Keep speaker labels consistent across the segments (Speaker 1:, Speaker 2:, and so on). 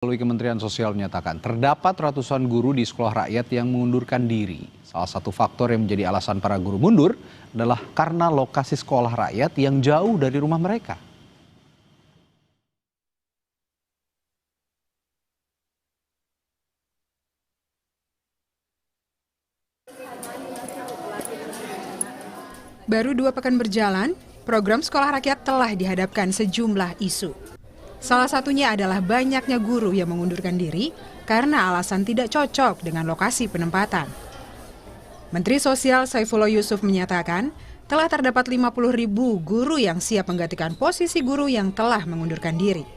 Speaker 1: Melalui Kementerian Sosial menyatakan terdapat ratusan guru di sekolah rakyat yang mengundurkan diri. Salah satu faktor yang menjadi alasan para guru mundur adalah karena lokasi sekolah rakyat yang jauh dari rumah mereka.
Speaker 2: Baru 2 pekan berjalan, program sekolah rakyat telah dihadapkan sejumlah isu. Salah satunya adalah banyaknya guru yang mengundurkan diri karena alasan tidak cocok dengan lokasi penempatan. Menteri Sosial Saifullah Yusuf menyatakan telah terdapat 50.000 guru yang siap menggantikan posisi guru yang telah mengundurkan diri.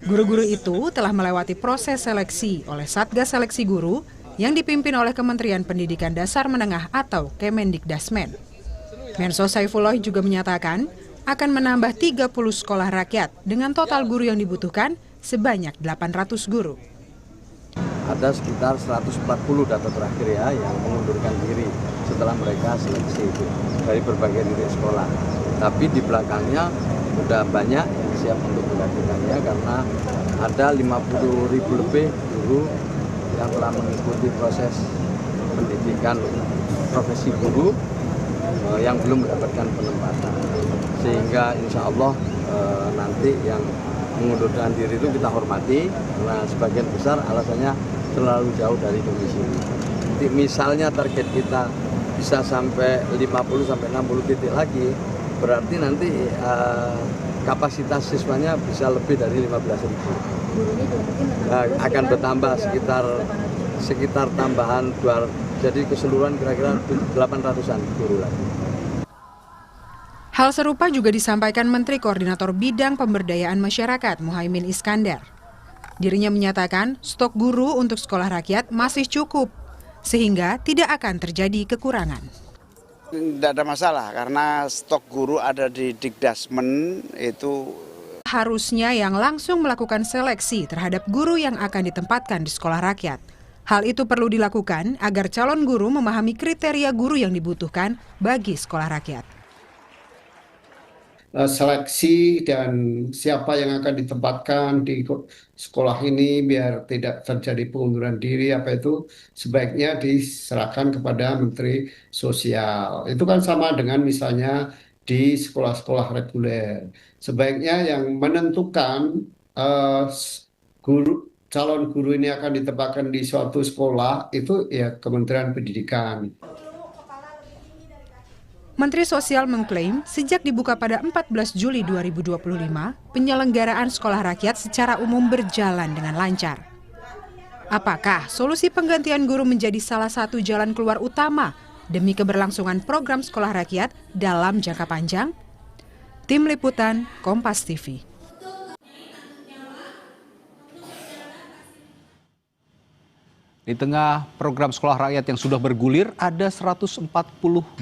Speaker 2: Guru-guru itu telah melewati proses seleksi oleh Satgas Seleksi Guru yang dipimpin oleh Kementerian Pendidikan Dasar Menengah atau Kemendikdasmen. Mensos Saifullah juga menyatakan akan menambah 30 sekolah rakyat dengan total guru yang dibutuhkan sebanyak 800 guru.
Speaker 3: Ada sekitar 140 data terakhir ya yang mengundurkan diri setelah mereka seleksi itu dari berbagai titik sekolah. Tapi di belakangnya sudah banyak yang siap untuk menggantikannya karena ada 50.000 lebih guru yang telah mengikuti proses pendidikan profesi guru yang belum mendapatkan penempatan, sehingga insya Allah nanti yang mengundurkan diri itu kita hormati karena sebagian besar alasannya terlalu jauh dari domisili. Nanti misalnya target kita bisa sampai 50 sampai 60 titik lagi, berarti nanti kapasitas siswanya bisa lebih dari 15.000. Akan bertambah sekitar tambahan jadi keseluruhan kira-kira 800-an guru lagi.
Speaker 2: Hal serupa juga disampaikan Menteri Koordinator Bidang Pemberdayaan Masyarakat Muhaimin Iskandar. Dirinya menyatakan stok guru untuk sekolah rakyat masih cukup, sehingga tidak akan terjadi kekurangan.
Speaker 4: Tidak ada masalah karena stok guru ada di Dikdasmen itu.
Speaker 2: Harusnya yang langsung melakukan seleksi terhadap guru yang akan ditempatkan di sekolah rakyat. Hal itu perlu dilakukan agar calon guru memahami kriteria guru yang dibutuhkan bagi sekolah rakyat.
Speaker 5: Seleksi dan siapa yang akan ditempatkan di sekolah ini biar tidak terjadi pengunduran diri sebaiknya diserahkan kepada Menteri Sosial. Itu kan sama dengan misalnya di sekolah-sekolah reguler. Sebaiknya yang menentukan calon guru ini akan ditempatkan di suatu sekolah itu ya Kementerian Pendidikan.
Speaker 2: Menteri Sosial mengklaim sejak dibuka pada 14 Juli 2025, penyelenggaraan sekolah rakyat secara umum berjalan dengan lancar. Apakah solusi penggantian guru menjadi salah satu jalan keluar utama demi keberlangsungan program sekolah rakyat dalam jangka panjang? Tim Liputan Kompas TV.
Speaker 1: Di tengah program sekolah rakyat yang sudah bergulir, ada 140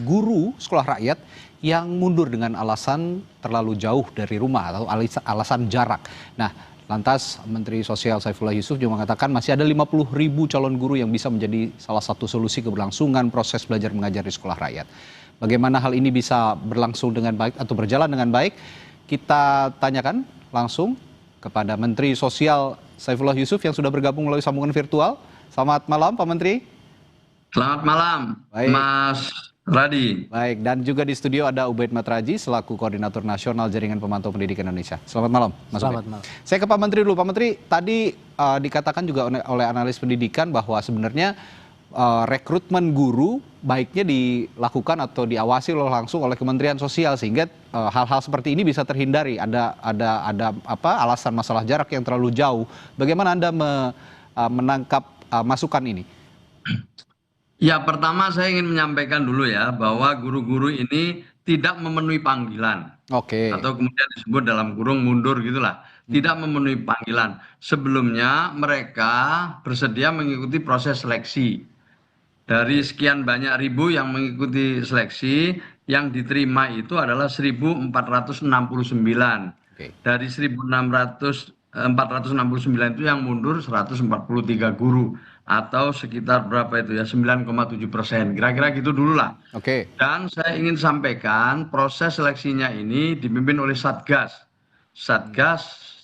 Speaker 1: guru sekolah rakyat yang mundur dengan alasan terlalu jauh dari rumah atau alasan jarak. Nah, lantas Menteri Sosial Saifullah Yusuf juga mengatakan masih ada 50.000 calon guru yang bisa menjadi salah satu solusi keberlangsungan proses belajar mengajar di sekolah rakyat. Bagaimana hal ini bisa berlangsung dengan baik atau berjalan dengan baik? Kita tanyakan langsung kepada Menteri Sosial Saifullah Yusuf yang sudah bergabung melalui sambungan virtual. Selamat malam Pak Menteri.
Speaker 6: Selamat malam. Baik. Mas Radi.
Speaker 1: Baik, dan juga di studio ada Ubaid Matraji selaku Koordinator Nasional Jaringan Pemantau Pendidikan Indonesia. Selamat malam Mas Ubaid. Selamat malam. Saya ke Pak Menteri dulu. Pak Menteri, tadi dikatakan juga oleh analis pendidikan bahwa sebenarnya rekrutmen guru baiknya dilakukan atau diawasi langsung oleh Kementerian Sosial sehingga hal-hal seperti ini bisa terhindari. Ada alasan masalah jarak yang terlalu jauh. Bagaimana Anda menangkap masukan ini?
Speaker 6: Ya, pertama saya ingin menyampaikan dulu ya bahwa guru-guru ini tidak memenuhi panggilan. Oke. Atau kemudian disebut dalam kurung mundur gitulah. Tidak memenuhi panggilan. Sebelumnya mereka bersedia mengikuti proses seleksi. Dari sekian banyak ribu yang mengikuti seleksi, yang diterima itu adalah 1.469. Oke. Dari 469 itu yang mundur 143 guru atau sekitar berapa itu ya 9,7%, kira-kira gitu dulu lah. Oke. Dan saya ingin sampaikan proses seleksinya ini dipimpin oleh Satgas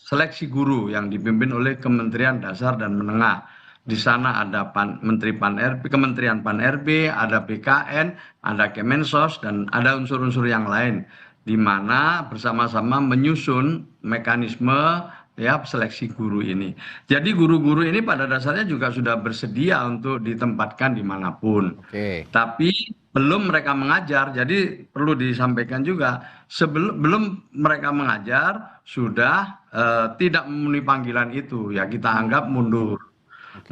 Speaker 6: seleksi guru yang dipimpin oleh Kementerian Dasar dan Menengah. Di sana ada Kementerian Pan-RB, ada BKN, ada Kemensos, dan ada unsur-unsur yang lain, di mana bersama-sama menyusun mekanisme ya seleksi guru ini. Jadi guru-guru ini pada dasarnya juga sudah bersedia untuk ditempatkan dimanapun. Tapi belum mereka mengajar, jadi perlu disampaikan juga sebelum mereka mengajar sudah tidak memenuhi panggilan itu, ya kita anggap mundur.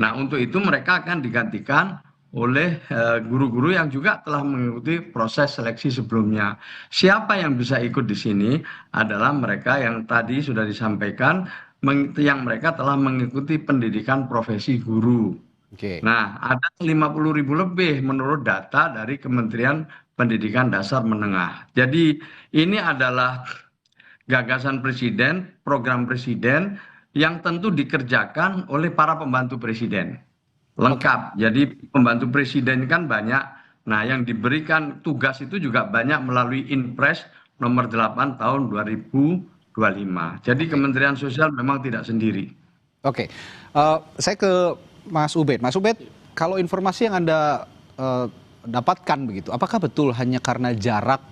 Speaker 6: Nah untuk itu mereka akan digantikan oleh guru-guru yang juga telah mengikuti proses seleksi sebelumnya. Siapa yang bisa ikut di sini adalah mereka yang tadi sudah disampaikan, yang mereka telah mengikuti pendidikan profesi guru. Nah, ada 50.000 lebih menurut data dari Kementerian Pendidikan Dasar Menengah. Jadi ini adalah gagasan presiden, program presiden yang tentu dikerjakan oleh para pembantu presiden. Lengkap. Jadi pembantu presiden kan banyak. Nah, yang diberikan tugas itu juga banyak melalui Inpres nomor 8 tahun 2025. Jadi Kementerian Sosial memang tidak sendiri.
Speaker 1: Saya ke Mas Ubed. Mas Ubed, kalau informasi yang Anda dapatkan begitu, apakah betul hanya karena jarak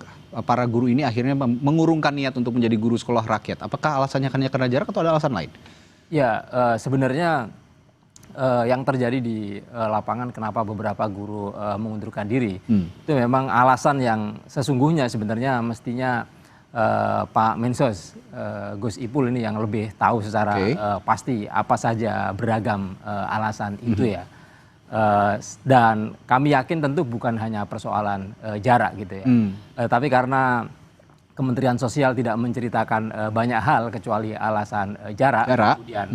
Speaker 1: para guru ini akhirnya mengurungkan niat untuk menjadi guru sekolah rakyat? Apakah alasannya hanya karena jarak atau ada alasan lain?
Speaker 7: Ya, sebenarnya yang terjadi di lapangan kenapa beberapa guru mengundurkan diri itu memang alasan yang sesungguhnya sebenarnya mestinya Pak Mensos Gus Ipul ini yang lebih tahu secara pasti apa saja beragam alasan itu ya. Dan kami yakin tentu bukan hanya persoalan jarak gitu ya. Tapi karena Kementerian Sosial tidak menceritakan banyak hal kecuali alasan jarak. Kemudian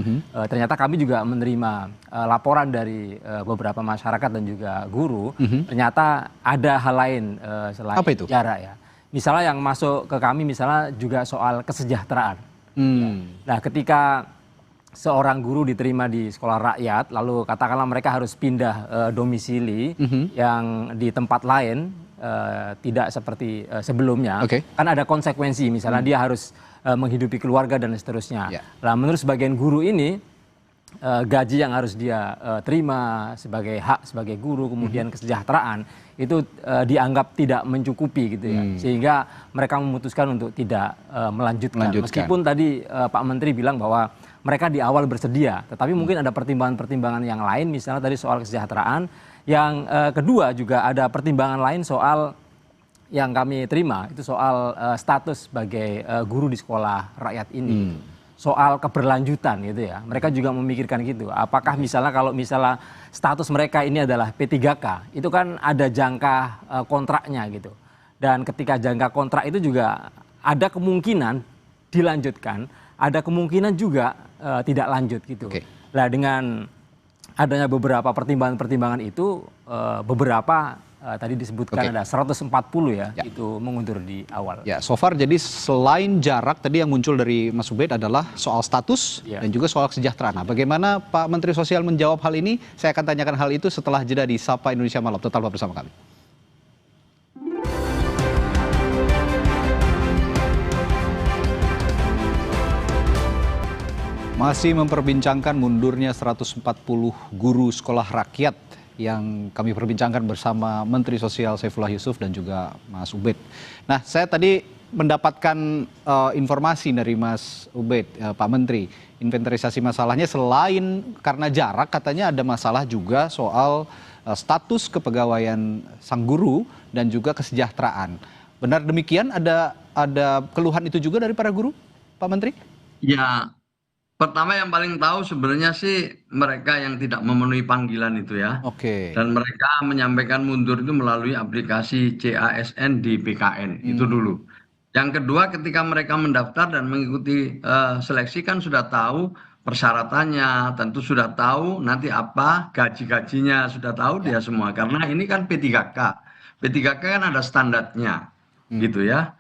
Speaker 7: ternyata kami juga menerima laporan dari beberapa masyarakat dan juga guru. Ternyata ada hal lain selain jarak ya. Misalnya yang masuk ke kami misalnya juga soal kesejahteraan. Nah ketika seorang guru diterima di sekolah rakyat, lalu katakanlah mereka harus pindah domisili yang di tempat lain, tidak seperti sebelumnya, kan ada konsekuensi, misalnya dia harus menghidupi keluarga dan seterusnya. Nah, menurut sebagian guru ini, gaji yang harus dia terima sebagai hak sebagai guru, kemudian kesejahteraan, itu dianggap tidak mencukupi gitu ya. Sehingga mereka memutuskan untuk tidak melanjutkan. Meskipun tadi Pak Menteri bilang bahwa mereka di awal bersedia, tetapi mungkin ada pertimbangan-pertimbangan yang lain, misalnya tadi soal kesejahteraan. Yang kedua juga ada pertimbangan lain soal yang kami terima, itu soal status sebagai guru di sekolah rakyat ini. Soal keberlanjutan gitu ya, mereka juga memikirkan gitu. Apakah misalnya kalau misalnya status mereka ini adalah P3K, itu kan ada jangka kontraknya gitu. Dan ketika jangka kontrak itu juga ada kemungkinan dilanjutkan, ada kemungkinan juga tidak lanjut gitu. Nah dengan adanya beberapa pertimbangan-pertimbangan itu, beberapa tadi disebutkan ada 140 ya, itu mengundur di awal.
Speaker 1: Ya, so far jadi selain jarak tadi yang muncul dari Mas Ubed adalah soal status dan juga soal kesejahteraan. Nah, bagaimana Pak Menteri Sosial menjawab hal ini? Saya akan tanyakan hal itu setelah jeda di Sapa Indonesia Malam. Tetaplah bersama kami. Masih memperbincangkan mundurnya 140 guru sekolah rakyat yang kami perbincangkan bersama Menteri Sosial Saifullah Yusuf dan juga Mas Ubed. Nah, saya tadi mendapatkan informasi dari Mas Ubed, Pak Menteri, inventarisasi masalahnya selain karena jarak, katanya ada masalah juga soal status kepegawaian sang guru dan juga kesejahteraan. Benar demikian? Ada keluhan itu juga dari para guru, Pak Menteri?
Speaker 6: Ya. Pertama yang paling tahu sebenarnya sih mereka yang tidak memenuhi panggilan itu ya. Dan mereka menyampaikan mundur itu melalui aplikasi CASN di BKN, itu dulu. Yang kedua ketika mereka mendaftar dan mengikuti seleksi kan sudah tahu persyaratannya, tentu sudah tahu nanti apa gaji-gajinya, sudah tahu dia semua. Karena ini kan P3K. P3K kan ada standarnya gitu ya.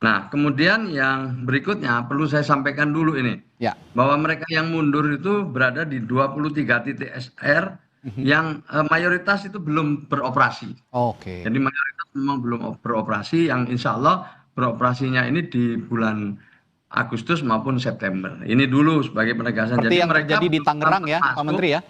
Speaker 6: Nah, kemudian yang berikutnya perlu saya sampaikan dulu ini, bahwa mereka yang mundur itu berada di 23 titik SR yang mayoritas itu belum beroperasi. Jadi mayoritas memang belum beroperasi, yang insya Allah beroperasinya ini di bulan Agustus maupun September. Ini dulu sebagai penegasan.
Speaker 1: Seperti
Speaker 6: jadi
Speaker 1: yang
Speaker 6: mereka
Speaker 1: terjadi di Tangerang ya, Pak Menteri ya?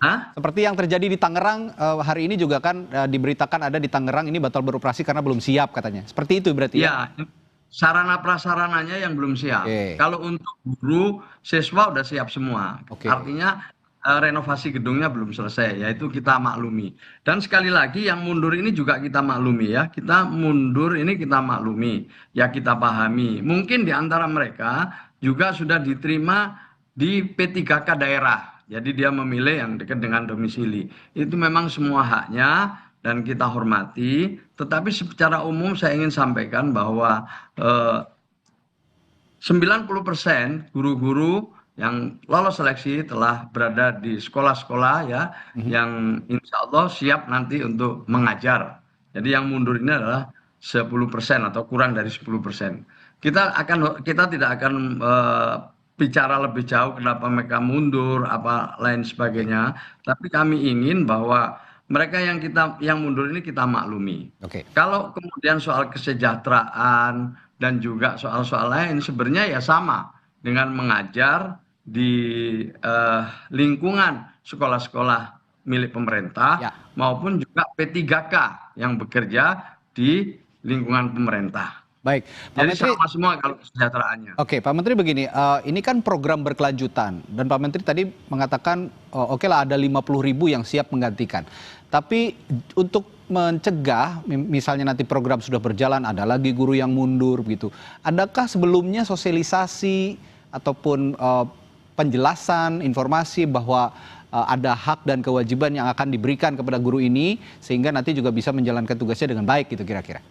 Speaker 6: Hah?
Speaker 1: Seperti yang terjadi di Tangerang hari ini juga kan diberitakan ada di Tangerang ini batal beroperasi karena belum siap katanya. Seperti itu berarti ya?
Speaker 6: Ya, sarana prasarananya yang belum siap.
Speaker 1: Oke.
Speaker 6: Kalau untuk guru, siswa udah siap semua.
Speaker 1: Oke.
Speaker 6: Artinya renovasi gedungnya belum selesai, yaitu kita maklumi. Dan sekali lagi yang mundur ini juga kita maklumi ya. Kita mundur ini kita maklumi, ya kita pahami. Mungkin di antara mereka juga sudah diterima di P3K daerah. Jadi dia memilih yang dekat dengan domisili. Itu memang semua haknya dan kita hormati. Tetapi secara umum saya ingin sampaikan bahwa 90% guru-guru yang lolos seleksi telah berada di sekolah-sekolah ya, yang insya Allah siap nanti untuk mengajar. Jadi yang mundur ini adalah 10% atau kurang dari 10%. Kita tidak akan bicara lebih jauh kenapa mereka mundur apa lain sebagainya, tapi kami ingin bahwa mereka yang mundur ini kita maklumi.
Speaker 1: Oke.
Speaker 6: Kalau kemudian soal kesejahteraan dan juga soal-soal lain sebenarnya ya sama dengan mengajar di lingkungan sekolah-sekolah milik pemerintah maupun juga P3K yang bekerja di lingkungan pemerintah.
Speaker 1: Baik, Pak
Speaker 6: Jadi
Speaker 1: Menteri.
Speaker 6: sama semua kalau kesejahteraannya.
Speaker 1: Oke, Pak Menteri begini, ini kan program berkelanjutan dan Pak Menteri tadi mengatakan oke lah ada 50.000 yang siap menggantikan. Tapi untuk mencegah misalnya nanti program sudah berjalan ada lagi guru yang mundur gitu. Adakah sebelumnya sosialisasi ataupun penjelasan informasi bahwa ada hak dan kewajiban yang akan diberikan kepada guru ini sehingga nanti juga bisa menjalankan tugasnya dengan baik gitu kira-kira?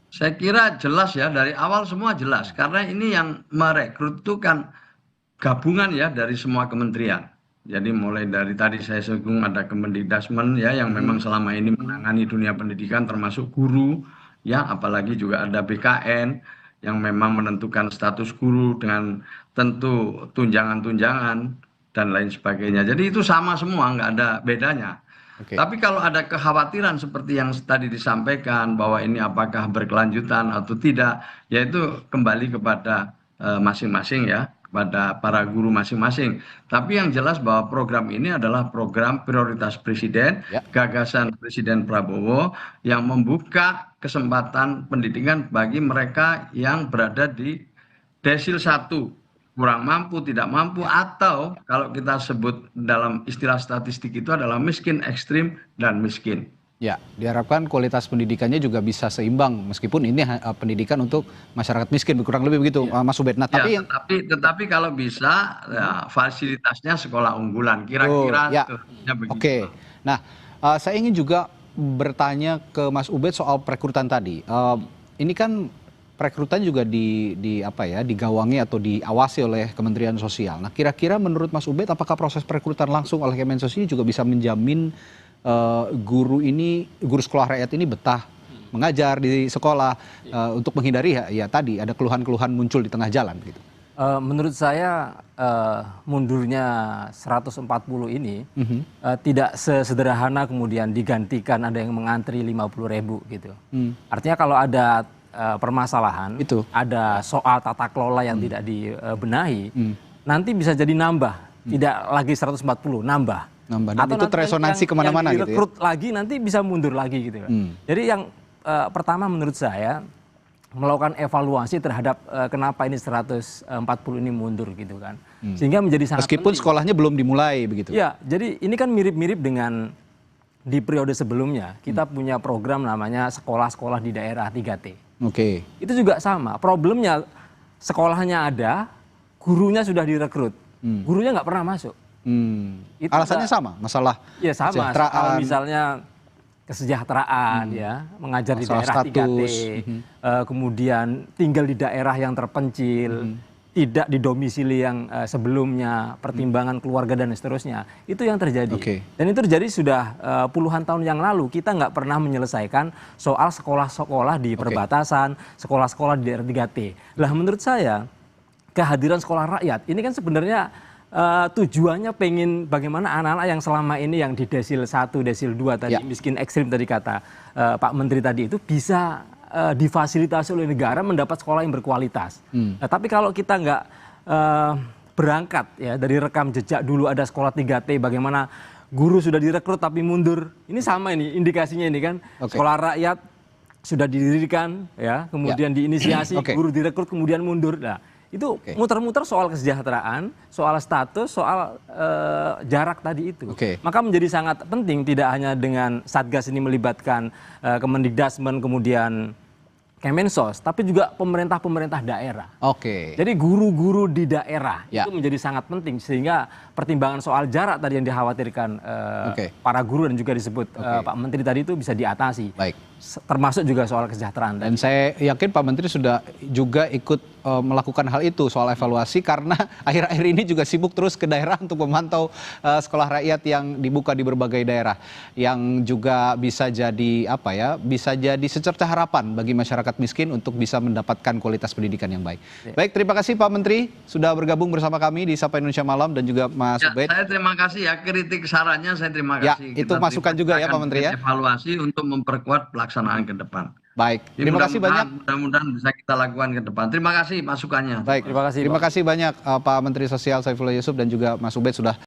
Speaker 6: Saya kira jelas ya, dari awal semua jelas. Karena ini yang merekrut itu kan gabungan ya dari semua kementerian. Jadi mulai dari tadi saya singgung ada Kemendikdasmen ya yang memang selama ini menangani dunia pendidikan termasuk guru ya, apalagi juga ada BKN yang memang menentukan status guru dengan tentu tunjangan-tunjangan dan lain sebagainya. Jadi itu sama semua, nggak ada bedanya.
Speaker 1: Oke.
Speaker 6: Tapi kalau ada kekhawatiran seperti yang tadi disampaikan bahwa ini apakah berkelanjutan atau tidak, yaitu kembali kepada masing-masing ya, kepada para guru masing-masing. Tapi yang jelas bahwa program ini adalah program prioritas Presiden, gagasan Presiden Prabowo yang membuka kesempatan pendidikan bagi mereka yang berada di desil 1. Kurang mampu, tidak mampu, atau kalau kita sebut dalam istilah statistik itu adalah miskin ekstrim dan miskin.
Speaker 1: Ya, diharapkan kualitas pendidikannya juga bisa seimbang meskipun ini pendidikan untuk masyarakat miskin kurang lebih begitu, Mas Ubed. Nah, tapi
Speaker 6: tetapi kalau bisa ya, fasilitasnya sekolah unggulan kira-kira begitu.
Speaker 1: Oke. Nah, saya ingin juga bertanya ke Mas Ubed soal perekrutan tadi. Ini kan perekrutan juga digawangi atau diawasi oleh Kementerian Sosial. Nah, kira-kira menurut Mas Ubed apakah proses perekrutan langsung oleh Kemensos ini juga bisa menjamin guru sekolah rakyat ini betah mengajar di sekolah untuk menghindari ya tadi ada keluhan-keluhan muncul di tengah jalan gitu.
Speaker 7: Menurut saya mundurnya 140 ini tidak sesederhana kemudian digantikan ada yang mengantri 50.000 gitu. Artinya kalau ada permasalahan, ada soal tata kelola yang tidak dibenahi, nanti bisa jadi nambah, tidak lagi 140, nambah.
Speaker 1: Dan atau itu teresonansi kemana-mana gitu ya?
Speaker 7: Direkrut lagi nanti bisa mundur lagi gitu. Jadi yang pertama menurut saya melakukan evaluasi terhadap kenapa ini 140 ini mundur gitu kan. Sehingga menjadi sangat
Speaker 1: meskipun
Speaker 7: penting.
Speaker 1: Sekolahnya belum dimulai begitu.
Speaker 7: Ya, jadi ini kan mirip-mirip dengan di periode sebelumnya kita punya program namanya sekolah-sekolah di daerah 3T.
Speaker 1: Oke.
Speaker 7: Itu juga sama. Problemnya sekolahnya ada, gurunya sudah direkrut, gurunya nggak pernah masuk.
Speaker 1: Itu alasannya sama, masalah
Speaker 7: ya sama.
Speaker 1: kesejahteraan.
Speaker 7: Misalnya kesejahteraan ya, mengajar di daerah
Speaker 1: status.
Speaker 7: 3T, kemudian tinggal di daerah yang terpencil, tidak di domisili yang sebelumnya, pertimbangan keluarga dan seterusnya. Itu yang terjadi. Dan itu terjadi sudah puluhan tahun yang lalu. Kita nggak pernah menyelesaikan soal sekolah-sekolah di perbatasan, sekolah-sekolah di daerah 3T. Lah menurut saya kehadiran sekolah rakyat ini kan sebenarnya tujuannya pengen bagaimana anak-anak yang selama ini yang di desil 1, desil 2 tadi miskin ekstrim tadi kata Pak Menteri tadi itu bisa difasilitasi oleh negara mendapat sekolah yang berkualitas. Nah, tapi kalau kita nggak berangkat ya dari rekam jejak dulu ada sekolah 3T, bagaimana guru sudah direkrut tapi mundur. Ini sama ini indikasinya ini kan. Sekolah rakyat sudah didirikan ya, kemudian diinisiasi, guru direkrut kemudian mundur. Nah, itu muter-muter soal kesejahteraan, soal status, soal jarak tadi itu. Maka menjadi sangat penting tidak hanya dengan Satgas ini melibatkan Kemendikbudristek kemudian Kemensos, tapi juga pemerintah-pemerintah daerah. Jadi guru-guru di daerah itu menjadi sangat penting sehingga pertimbangan soal jarak tadi yang dikhawatirkan para guru dan juga disebut Pak Menteri tadi itu bisa diatasi. Termasuk juga soal kesejahteraan.
Speaker 1: Dan saya yakin Pak Menteri sudah juga ikut melakukan hal itu soal evaluasi karena akhir-akhir ini juga sibuk terus ke daerah untuk memantau sekolah rakyat yang dibuka di berbagai daerah yang juga bisa jadi bisa jadi secerca harapan bagi masyarakat miskin untuk bisa mendapatkan kualitas pendidikan yang baik. Baik, terima kasih Pak Menteri sudah bergabung bersama kami di Sapa Indonesia Malam dan juga Mas Ubed.
Speaker 6: Saya terima kasih ya, kritik sarannya saya terima kasih.
Speaker 1: Itu masukan juga ya Pak Menteri ya.
Speaker 6: Evaluasi untuk memperkuat pelaksanaan ke depan.
Speaker 1: Baik, terima kasih banyak.
Speaker 6: Mudah-mudahan bisa kita lakukan ke depan. Terima kasih masukannya.
Speaker 1: Baik, terima kasih banyak Pak Menteri Sosial Saifullah Yusuf dan juga Mas Ubed sudah